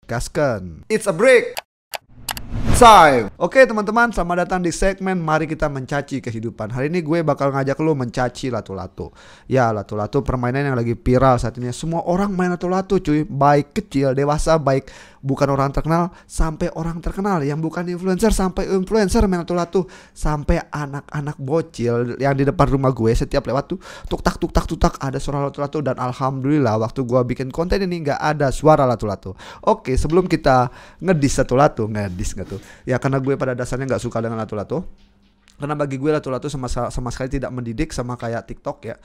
Gaskan. It's a break time. Oke teman-teman, selamat datang di segmen Mari Kita Mencaci Kehidupan. Hari ini gue bakal ngajak lo mencaci lato-lato. Ya, lato-lato permainan yang lagi viral saat ini. Semua orang main lato-lato cuy. Baik kecil, dewasa, baik bukan orang terkenal sampai orang terkenal. Yang bukan influencer sampai influencer main lato-lato. Sampai anak-anak bocil yang di depan rumah gue setiap lewat tuh tuk tak ada suara lato-lato. Dan alhamdulillah waktu gue bikin konten ini gak ada suara lato-lato. Oke, sebelum kita ngedis lato-lato, ngedis gak tuh? Ya karena gue pada dasarnya nggak suka dengan lato-lato. Karena bagi gue lato-lato sama sekali tidak mendidik, sama kayak TikTok ya.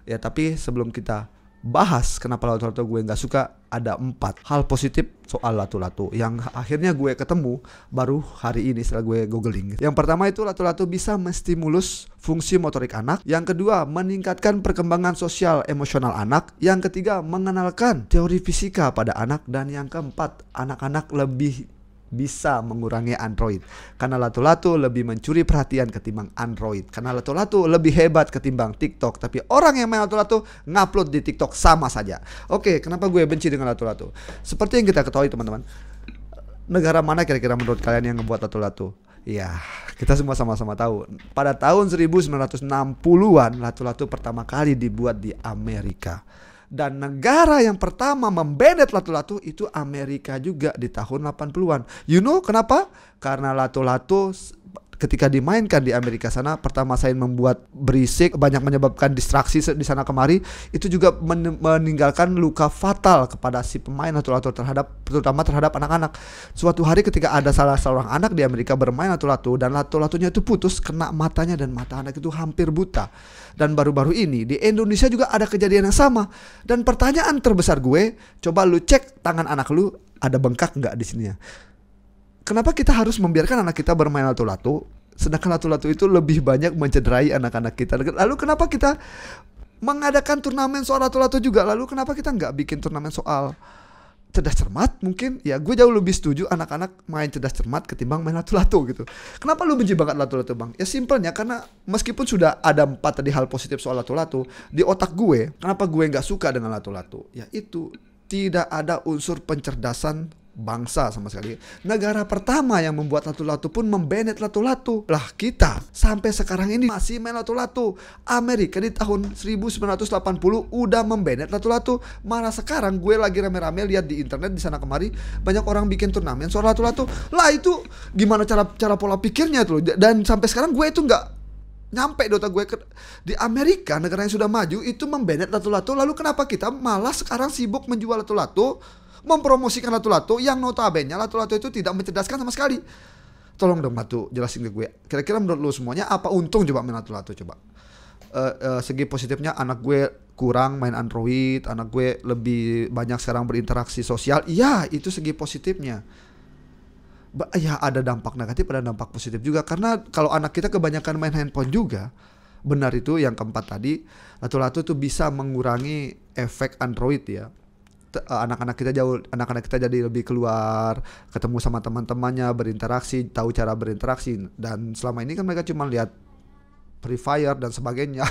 Ya tapi sebelum kita bahas kenapa lato-lato gue nggak suka, ada 4 hal positif soal lato-lato yang akhirnya gue ketemu baru hari ini setelah gue googling. Yang pertama itu lato-lato bisa menstimulus fungsi motorik anak. Yang kedua, meningkatkan perkembangan sosial emosional anak. Yang ketiga, mengenalkan teori fisika pada anak. Dan yang keempat, anak-anak lebih bisa mengurangi Android karena lato-lato lebih mencuri perhatian ketimbang Android, karena lato-lato lebih hebat ketimbang TikTok. Tapi orang yang main lato-lato ngupload di TikTok sama saja. Oke, kenapa gue benci dengan lato-lato? Seperti yang kita ketahui teman-teman, negara mana kira-kira menurut kalian yang ngebuat lato-lato? Ya, kita semua sama-sama tahu. Pada tahun 1960-an lato-lato pertama kali dibuat di Amerika. Dan negara yang pertama membanet lato-lato itu Amerika juga di tahun 80-an. You know kenapa? Karena lato-lato ketika dimainkan di Amerika sana, pertama saya membuat berisik, banyak menyebabkan distraksi di sana kemari. Itu juga meninggalkan luka fatal kepada si pemain lato-lato terutama terhadap anak-anak. Suatu hari ketika ada salah seorang anak di Amerika bermain lato-lato dan lato-latonya itu putus, kena matanya dan mata anak itu hampir buta. Dan baru-baru ini di Indonesia juga ada kejadian yang sama. Dan pertanyaan terbesar gue, coba lu cek tangan anak lu, ada bengkak nggak di sininya? Kenapa kita harus membiarkan anak kita bermain lato-lato, sedangkan lato-lato itu lebih banyak mencederai anak-anak kita? Lalu kenapa kita mengadakan turnamen soal lato-lato juga? Lalu kenapa kita nggak bikin turnamen soal cerdas cermat? Mungkin ya gue jauh lebih setuju anak-anak main cerdas cermat ketimbang main lato-lato gitu. Kenapa lu benci banget lato-lato bang? Ya simpelnya karena meskipun sudah ada 4 tadi hal positif soal lato-lato, di otak gue, kenapa gue nggak suka dengan lato-lato? Ya itu, tidak ada unsur pencerdasan bangsa sama sekali. Negara pertama yang membuat lato-lato pun membanet lato-lato. Lah kita sampai sekarang ini masih main lato-lato. Amerika di tahun 1980 udah membanet lato-lato. Malah sekarang gue lagi rame-rame lihat di internet di sana kemari banyak orang bikin turnamen soal lato-lato. Lah itu gimana cara pola pikirnya tuh? Dan sampai sekarang gue itu nggak nyampe dota gue di Amerika, negara yang sudah maju itu membanet lato-lato. Lalu kenapa kita malah sekarang sibuk menjual lato-lato, mempromosikan lato-lato yang notabene lato-lato itu tidak mencerdaskan sama sekali? Tolong dong Batu jelasin ke gue, kira-kira menurut lo semuanya apa untung coba main lato-lato coba? Segi positifnya, anak gue kurang main Android, anak gue lebih banyak sekarang berinteraksi sosial. Iya, itu segi positifnya. Ya ada dampak negatif, ada dampak positif juga. Karena kalau anak kita kebanyakan main handphone juga, benar itu yang keempat tadi, lato-lato itu bisa mengurangi efek Android ya. Anak-anak kita jadi lebih keluar, ketemu sama teman-temannya, berinteraksi, tahu cara berinteraksi. Dan selama ini kan mereka cuma lihat Free Fire dan sebagainya.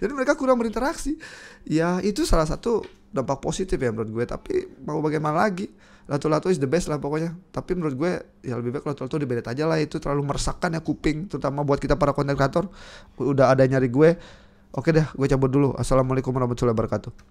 Jadi mereka kurang berinteraksi. Ya itu salah satu dampak positif ya menurut gue. Tapi mau bagaimana lagi, lato-lato is the best lah pokoknya. Tapi menurut gue ya lebih baik lato-lato dibedet aja lah. Itu terlalu meresahkan ya kuping, terutama buat kita para konten kreator. Udah ada nyari gue. Oke deh, gue cabut dulu. Assalamualaikum warahmatullahi wabarakatuh.